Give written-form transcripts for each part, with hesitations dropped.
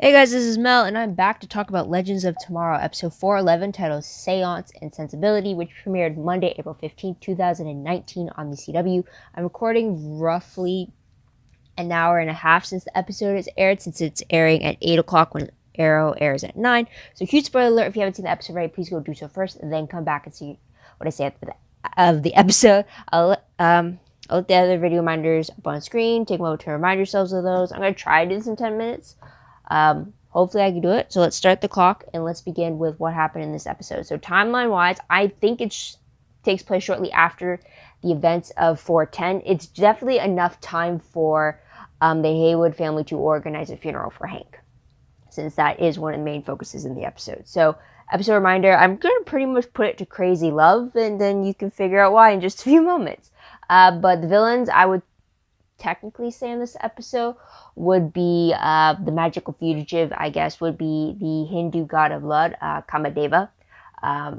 Hey guys, this is Mel, and I'm back to talk about Legends of Tomorrow, episode 411, titled Séance Sensibility, which premiered Monday, April 15th, 2019 on the CW. I'm recording roughly an hour and a half since the episode is aired, since it's airing at 8 o'clock when Arrow airs at 9. So, huge spoiler alert, if you haven't seen the episode already, please go do so first, and then come back and see what I say at the end of the episode. I'll let the other video reminders up on screen. Take a moment to remind yourselves of those. I'm going to try to do this in 10 minutes. Hopefully I can do it. So let's start the clock and let's begin with what happened in this episode. So timeline wise, I think it takes place shortly after the events of 410. It's definitely enough time for the Haywood family to organize a funeral for Hank, since that is one of the main focuses in the episode. So episode reminder, I'm going to pretty much put it to crazy love, and then you can figure out why in just a few moments. But the villains, I would technically say in this episode, would be the magical fugitive, I guess, would be the Hindu god of blood, Kamadeva,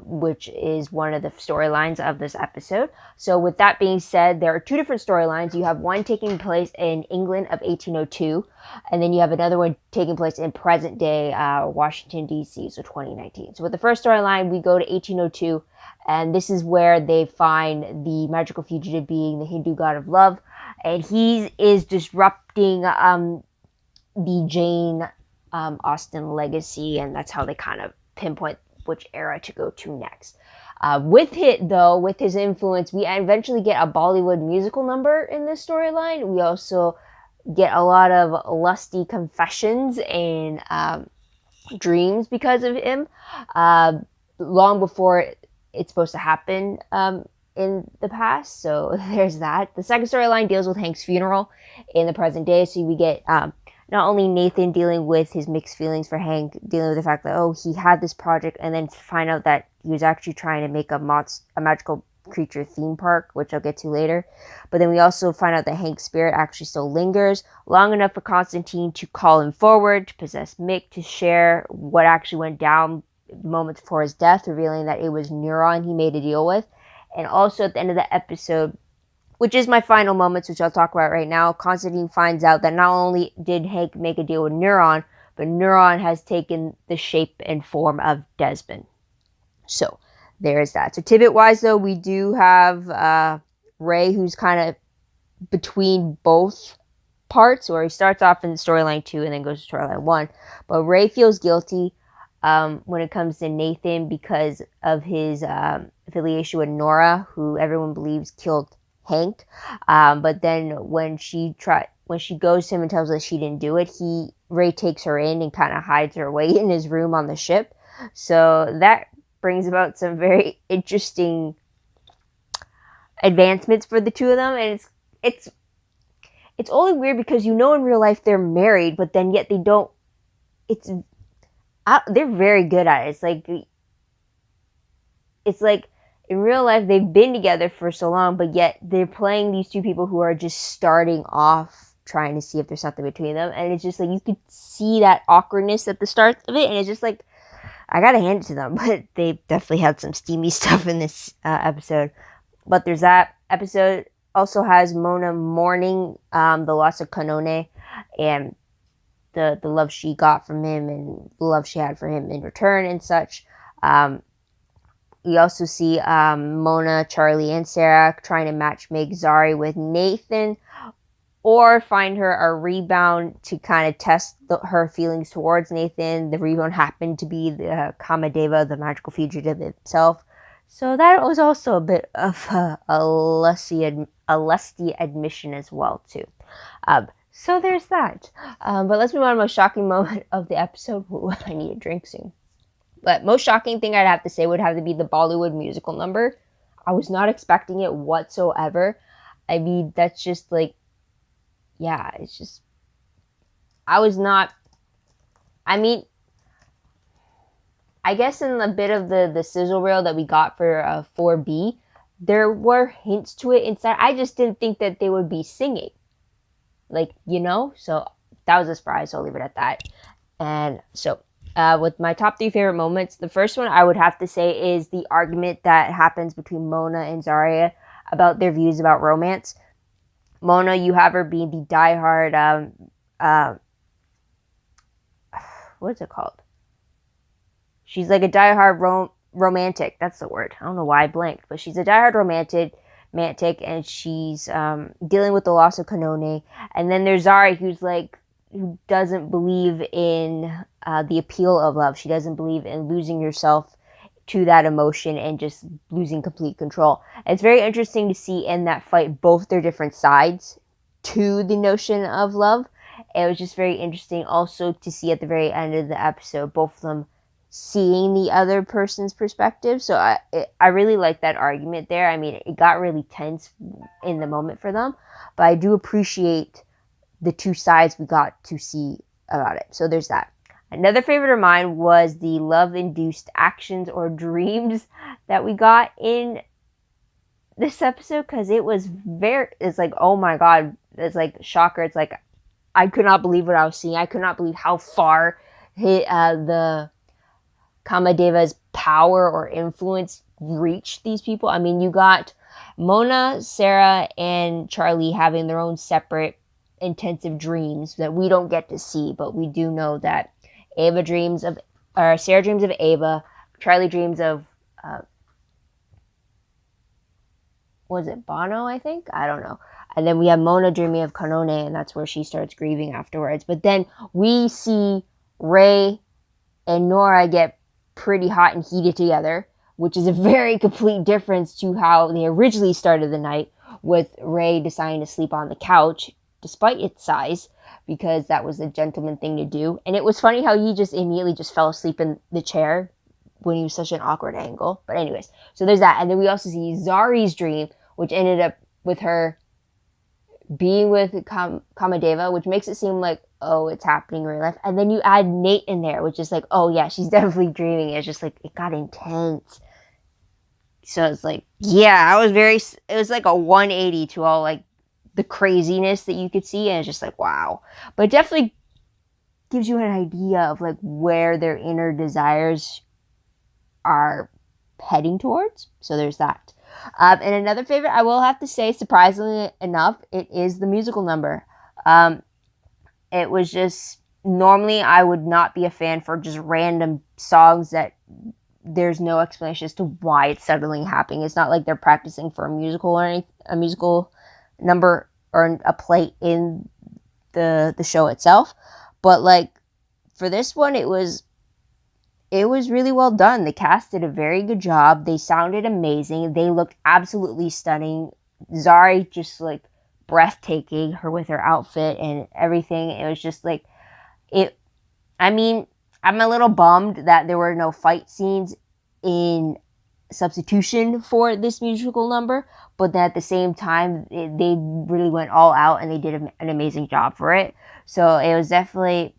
which is one of the storylines of this episode. So with that being said, there are two different storylines. You have one taking place in England of 1802, and then you have another one taking place in present day Washington, D.C., so 2019. So with the first storyline, we go to 1802, and this is where they find the magical fugitive being the Hindu god of love, and he is disrupting the Jane Austen legacy, and that's how they kind of pinpoint which era to go to next. With his influence, we eventually get a Bollywood musical number in this storyline. We also get a lot of lusty confessions and dreams because of him, long before it's supposed to happen in the past. So there's that. The second storyline deals with Hank's funeral in the present day. So we get not only Nathan dealing with his mixed feelings for Hank, dealing with the fact that, oh, he had this project, and then find out that he was actually trying to make a magical creature theme park, which I'll get to later. But then we also find out that Hank's spirit actually still lingers long enough for Constantine to call him forward, to possess Mick, to share what actually went down moments before his death, revealing that it was Neuron he made a deal with. And also at the end of the episode, which is my final moments, which I'll talk about right now, Constantine finds out that not only did Hank make a deal with Neuron, but Neuron has taken the shape and form of Desmond. So there's that. So tidbit-wise, though, we do have Ray, who's kind of between both parts, where he starts off in storyline 2 and then goes to storyline 1. But Ray feels guilty when it comes to Nathan because of his affiliation with Nora, who everyone believes killed Hank. But then when she goes to him and tells us she didn't do it, Ray takes her in and kind of hides her away in his room on the ship. So that brings about some very interesting advancements for the two of them, and it's only weird because in real life they're married, but then yet they don't. They're very good at it. It's like in real life they've been together for so long, but yet they're playing these two people who are just starting off trying to see if there's something between them, and it's just like you could see that awkwardness at the start of it, and it's just like I gotta hand it to them, but they definitely had some steamy stuff in this episode. But there's that. Episode also has Mona mourning the loss of Kanone and the love she got from him and the love she had for him in return and such. We also see Mona, Charlie, and Sarah trying to match make Zari with Nathan, or find her a rebound to kind of test her feelings towards Nathan. The rebound happened to be the Kamadeva, the magical fugitive himself. So that was also a bit of a lusty admission as well, too. So there's that. But let's move on to the most shocking moment of the episode. Ooh, I need a drink soon. But most shocking thing I'd have to say would have to be the Bollywood musical number. I was not expecting it whatsoever. I mean, that's just like, yeah, it's just, I was not, I mean, I guess in the bit of the sizzle reel that we got for 4B, there were hints to it inside. I just didn't think that they would be singing. So that was a surprise, so I'll leave it at that. And so, with my top 3 favorite moments, the first one I would have to say is the argument that happens between Mona and Zarya about their views about romance. Mona, you have her being the diehard what is it called? She's like a diehard romantic. That's the word. I don't know why I blanked, but she's a diehard romantic, and she's dealing with the loss of Kanone. And then there's Zari, who doesn't believe in the appeal of love. She doesn't believe in losing yourself to that emotion and just losing complete control. And it's very interesting to see in that fight both their different sides to the notion of love. It was just very interesting also to see at the very end of the episode both of them seeing the other person's perspective. So I really like that argument there. I mean, it got really tense in the moment for them, but I do appreciate the two sides we got to see about it. So there's that. Another favorite of mine was the love-induced actions or dreams that we got in this episode, because it's like, oh my god, it's like shocker. It's like, I could not believe what I was seeing. I could not believe how far the Kamadeva's power or influence reached these people. I mean, you got Mona, Sarah, and Charlie having their own separate intensive dreams that we don't get to see, but we do know that Sarah dreams of Ava, Charlie dreams of was it Bono, I think? I don't know. And then we have Mona dreaming of Kanone, and that's where she starts grieving afterwards. But then we see Ray and Nora get pretty hot and heated together, which is a very complete difference to how they originally started the night, with Ray deciding to sleep on the couch despite its size, because that was the gentleman thing to do. And it was funny how he just immediately just fell asleep in the chair when he was such an awkward angle. But anyways, so there's that. And then we also see Zari's dream, which ended up with her being with Kamadeva, which makes it seem like, oh, it's happening in real life. And then you add Nate in there, which is like, oh yeah, she's definitely dreaming. It's just like, it got intense. So it's like, yeah, it was like a 180 to all like the craziness that you could see, and it's just like, wow. But it definitely gives you an idea of like where their inner desires are heading towards. So there's that. And another favorite, I will have to say, surprisingly enough, it is the musical number. It was just, normally I would not be a fan for just random songs that there's no explanation as to why it's suddenly happening. It's not like they're practicing for a musical or a musical number or a play in the show itself. But like for this one, it was really well done. The cast did a very good job. They sounded amazing. They looked absolutely stunning. Zari just like breathtaking, her with her outfit and everything. It was just like I mean, I'm a little bummed that there were no fight scenes in substitution for this musical number, but then at the same time, they really went all out and they did an amazing job for it. So it was definitely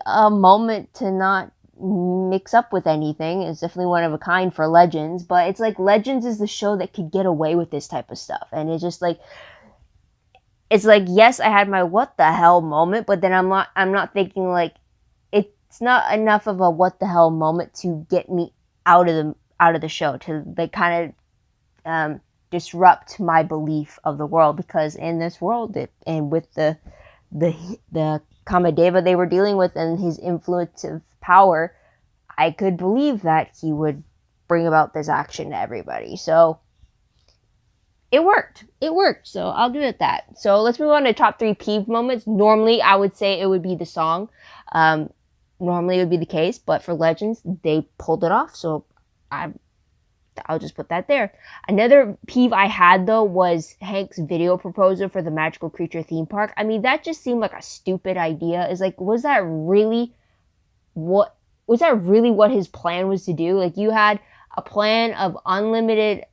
a moment to not mix up with anything. It's definitely one of a kind for Legends, but it's like Legends is the show that could get away with this type of stuff. And it's just like, it's like, yes, I had my what the hell moment, but then I'm not thinking like, it's not enough of a what the hell moment to get me out of the show, to like kind of disrupt my belief of the world, because in this world and with the Kamadeva they were dealing with and his influence of power, I could believe that he would bring about this action to everybody. So it worked. So I'll give it that. So let's move on to top 3 peeve moments. Normally I would say it would be the song. Normally it would be the case, but for Legends they pulled it off, so I'll just put that there. Another peeve I had though was Hank's video proposal for the Magical Creature theme park. I mean, that just seemed like a stupid idea. It's like, was that really what his plan was to do? Like, you had a plan of unlimited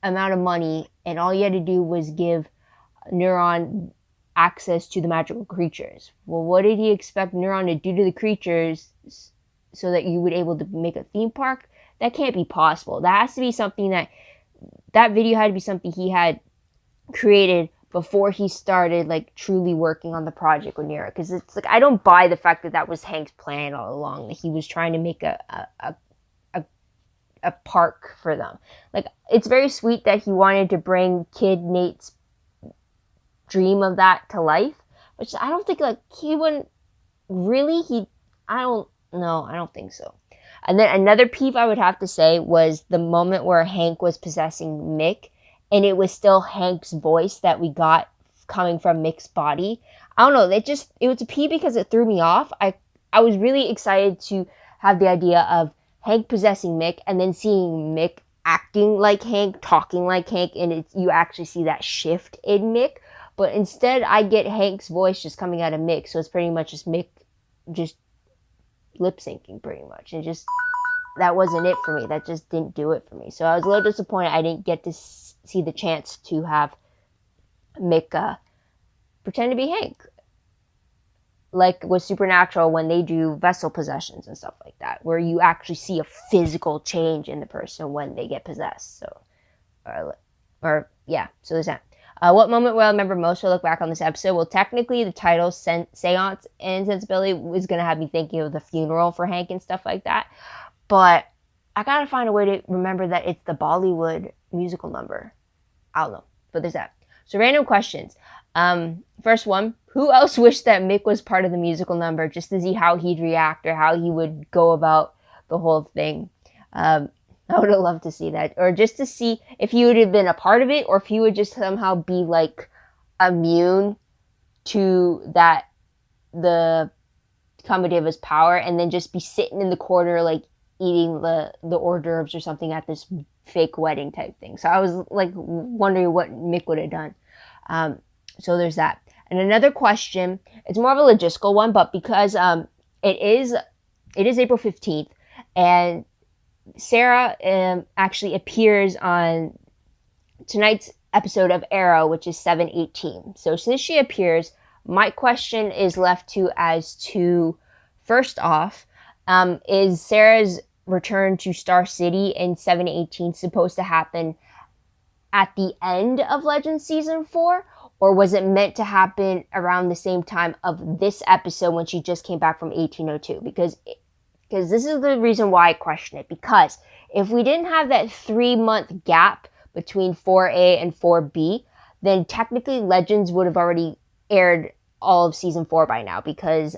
amount of money and all you had to do was give Neuron access to the magical creatures. Well, what did he expect Neuron to do to the creatures so that you would able to make a theme park? That can't be possible. That has to be something that video had to be something he had created before he started like truly working on the project with Nira. Because it's like, I don't buy the fact that was Hank's plan all along, that he was trying to make a park for them. Like, it's very sweet that he wanted to bring Kid Nate's dream of that to life, which I don't think, like, he wouldn't really, I don't think so. And then another peeve I would have to say was the moment where Hank was possessing Mick, and it was still Hank's voice that we got coming from Mick's body. I don't know, it was a peeve because it threw me off. I was really excited to have the idea of Hank possessing Mick and then seeing Mick acting like Hank, talking like Hank, and you actually see that shift in Mick. But instead, I get Hank's voice just coming out of Mick, so it's pretty much just Mick just lip syncing pretty much. And just, that wasn't it for me. That just didn't do it for me. So I was a little disappointed I didn't get to see the chance to have Mick pretend to be Hank. Like with Supernatural when they do vessel possessions and stuff like that, where you actually see a physical change in the person when they get possessed. So, so there's that. What moment will I remember most when I look back on this episode? Well, technically, the title Seance and Sensibility was going to have me thinking of the funeral for Hank and stuff like that. But I got to find a way to remember that it's the Bollywood musical number. I don't know. But there's that. So random questions. First one, who else wished that Mick was part of the musical number just to see how he'd react or how he would go about the whole thing? I would have loved to see that. Or just to see if he would have been a part of it or if he would just somehow be like immune to that, the Kamadiva's power, and then just be sitting in the corner like eating the hors d'oeuvres or something at this fake wedding type thing. So I was like wondering what Mick would have done. So there's that. And another question, it's more of a logistical one, but because it is April 15th, and Sarah actually appears on tonight's episode of Arrow, which is 7/18. So since she appears, my question is left to first off, is Sarah's return to Star City in 7/18 supposed to happen at the end of Legends Season 4? Or was it meant to happen around the same time of this episode when she just came back from 1802? Because this is the reason why I question it. Because if we didn't have that 3-month gap between 4A and 4B, then technically Legends would have already aired all of Season 4 by now. Because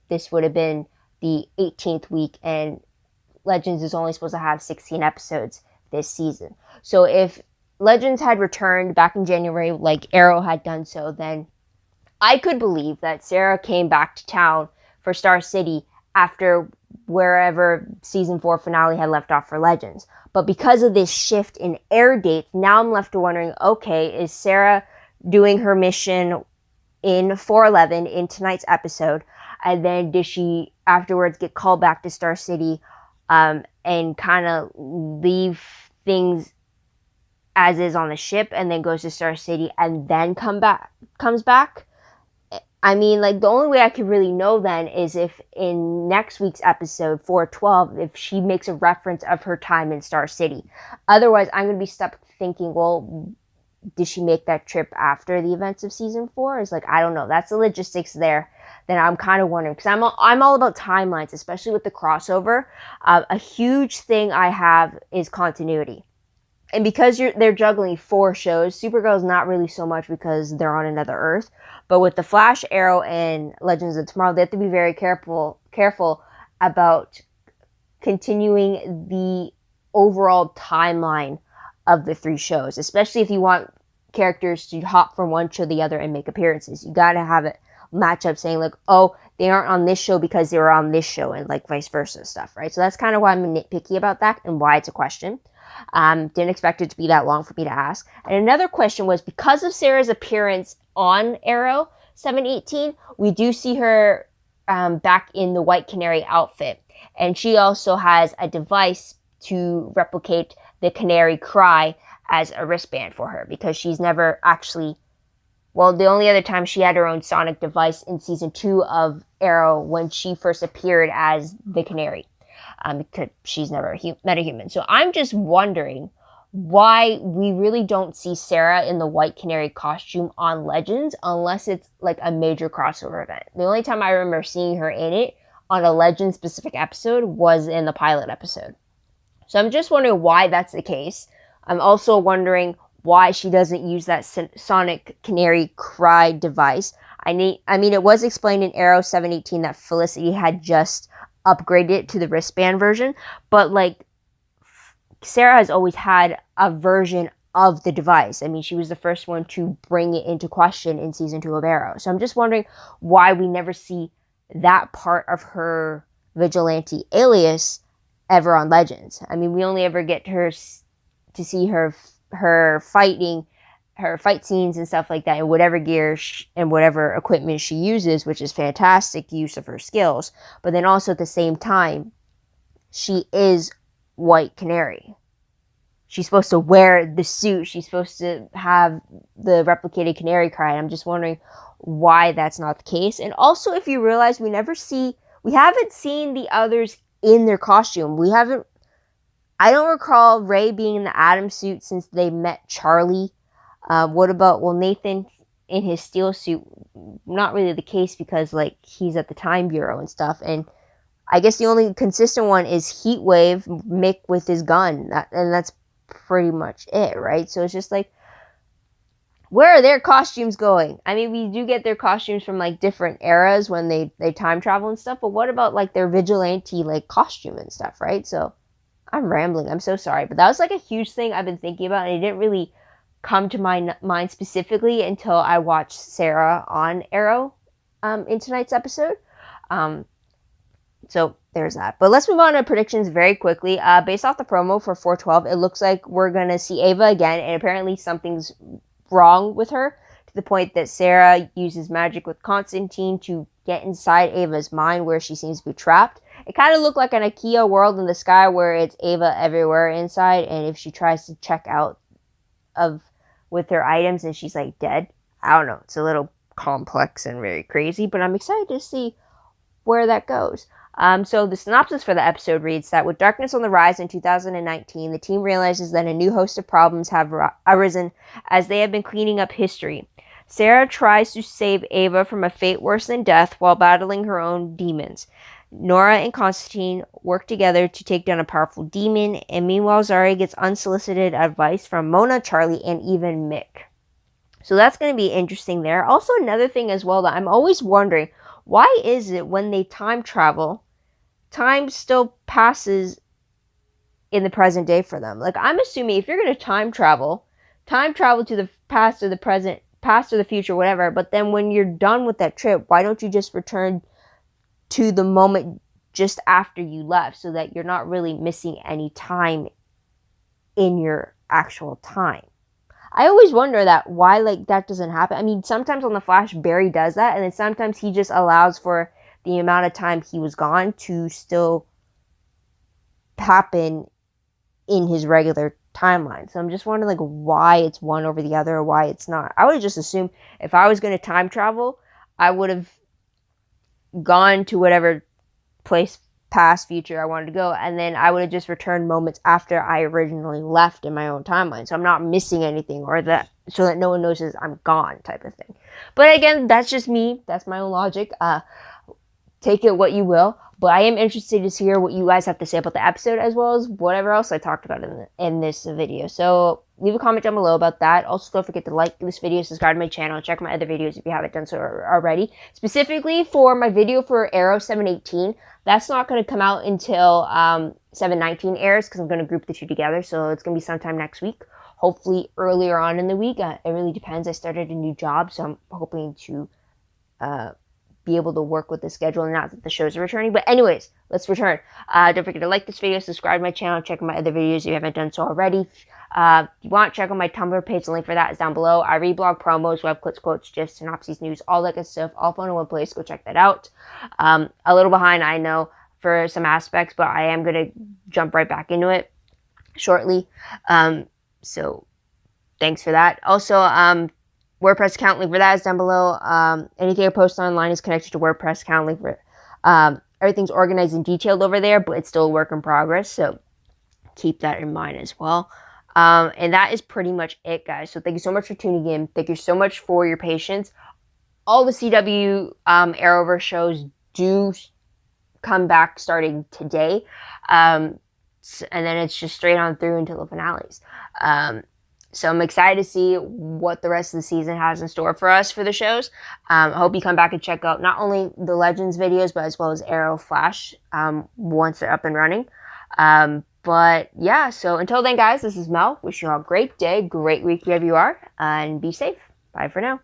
this would have been the 18th week, and Legends is only supposed to have 16 episodes this season. So if Legends had returned back in January like Arrow had done so, then I could believe that Sarah came back to town for Star City after wherever Season 4 finale had left off for Legends. But because of this shift in air dates, now I'm left to wondering, okay, is Sarah doing her mission in 4/11 in tonight's episode, and then did she afterwards get called back to Star City and kind of leave things as is on the ship and then goes to Star City and then comes back? I mean, like, the only way I could really know then is if in next week's episode 412, if she makes a reference of her time in Star City. Otherwise, I'm going to be stuck thinking, well, did she make that trip after the events of Season 4? It's like, I don't know. That's the logistics there. Then I'm kind of wondering, because I'm all about timelines, especially with the crossover. A huge thing I have is continuity. And because they're juggling 4 shows, Supergirl's not really so much because they're on another Earth. But with the Flash, Arrow, and Legends of Tomorrow, they have to be very careful about continuing the overall timeline of the 3 shows, especially if you want characters to hop from one show to the other and make appearances. You got to have it match up saying like, oh, they aren't on this show because they were on this show, and like vice versa stuff, right? So that's kind of why I'm nitpicky about that and why it's a question. Didn't expect it to be that long for me to ask. And another question was, because of Sarah's appearance on Arrow 7/18, we do see her back in the White Canary outfit. And she also has a device to replicate the canary cry as a wristband for her, because she's never actually, well, the only other time she had her own sonic device in season 2 of Arrow when she first appeared as the canary. Because she's never met a human. So I'm just wondering why we really don't see Sarah in the White Canary costume on Legends unless it's like a major crossover event. The only time I remember seeing her in it on a Legends specific episode was in the pilot episode. So I'm just wondering why that's the case. I'm also wondering why she doesn't use that sonic canary cry device. I mean, it was explained in Arrow 718 that Felicity had just upgraded it to the wristband version, but like Sarah has always had a version of the device. I mean, she was the first one to bring it into question in season 2 of Arrow. So I'm just wondering why we never see that part of her vigilante alias ever on Legends. I mean, we only ever get her to see her fighting, her fight scenes and stuff like that in whatever gear and whatever equipment she uses, which is fantastic use of her skills. But then also at the same time, she is White Canary. She's supposed to wear the suit. She's supposed to have the replicated canary cry. I'm just wondering why that's not the case. And also, if you realize, we haven't seen the others in their costume. I don't recall Ray being in the Atom suit since they met Charlie. What about, Nathan in his steel suit? Not really the case because, like, he's at the Time Bureau and stuff. And I guess the only consistent one is Heatwave, Mick with his gun. And that's pretty much it, right? So it's just like, where are their costumes going? I mean, we do get their costumes from like different eras when they time travel and stuff, but what about like their vigilante like costume and stuff, right? So I'm rambling, I'm so sorry, but that was like a huge thing I've been thinking about, and it didn't really come to my mind specifically until I watched Sarah on Arrow in tonight's episode. So there's that. But let's move on to predictions very quickly. Based off the promo for 412, it looks like we're going to see Ava again, and apparently something's wrong with her, to the point that Sarah uses magic with Constantine to get inside Ava's mind where she seems to be trapped. It kind of looked like an IKEA world in the sky where it's Ava everywhere inside, and if she tries to check out with her items and she's like dead. I don't know. It's a little complex and very crazy, but I'm excited to see where that goes. So the synopsis for the episode reads that with darkness on the rise in 2019, the team realizes that a new host of problems have arisen as they have been cleaning up history. Sarah tries to save Ava from a fate worse than death while battling her own demons. Nora and Constantine work together to take down a powerful demon, and meanwhile Zari gets unsolicited advice from Mona, Charlie, and even Mick. So that's going to be interesting there. Also, another thing as well that I'm always wondering, why is it when they time travel, time still passes in the present day for them? Like, I'm assuming if you're going to time travel to the past or the present, past or the future, whatever, but then when you're done with that trip, why don't you just return to the moment just after you left so that you're not really missing any time in your actual time? I always wonder why that doesn't happen. I mean, sometimes on The Flash, Barry does that, and then sometimes he just allows for the amount of time he was gone to still happen in his regular timeline. So I'm just wondering why it's one over the other or why it's not. I would just assume if I was going to time travel, I would have gone to whatever place, past, future I wanted to go, and then I would have just returned moments after I originally left in my own timeline, so I'm not missing anything, so that no one notices I'm gone, type of thing. But again, that's just me, that's my own logic. Take it what you will, but I am interested to hear what you guys have to say about the episode, as well as whatever else I talked about in this video. So leave a comment down below about that. Also, don't forget to like this video, subscribe to my channel, check my other videos if you haven't done so already. Specifically for my video for Arrow 718, that's not going to come out until 719 airs, because I'm going to group the two together, so it's going to be sometime next week. Hopefully earlier on in the week. It really depends. I started a new job, so I'm hoping to be able to work with the schedule, not that the shows are returning. But anyways, let's return. Don't forget to like this video, subscribe to my channel, check out my other videos if you haven't done so already. If you want, check out my Tumblr page. The link for that is down below. I reblog promos, web clips, quotes, gifs, synopses, news, all that good stuff, all found in one place. Go check that out. A little behind, I know, for some aspects, but I am going to jump right back into it shortly. So thanks for that. Also, WordPress account link for that is down below. Anything I post online is connected to WordPress account link for everything's organized and detailed over there, but it's still a work in progress, so keep that in mind as well. And that is pretty much it, guys. So thank you so much for tuning in. Thank you so much for your patience. All the CW Arrowverse shows do come back starting today, and then it's just straight on through until the finales. So I'm excited to see what the rest of the season has in store for us for the shows. I hope you come back and check out not only the Legends videos, but as well as Arrow, Flash, once they're up and running. But yeah, so until then, guys, this is Mel. Wishing you all a great day, great week wherever you are, and be safe. Bye for now.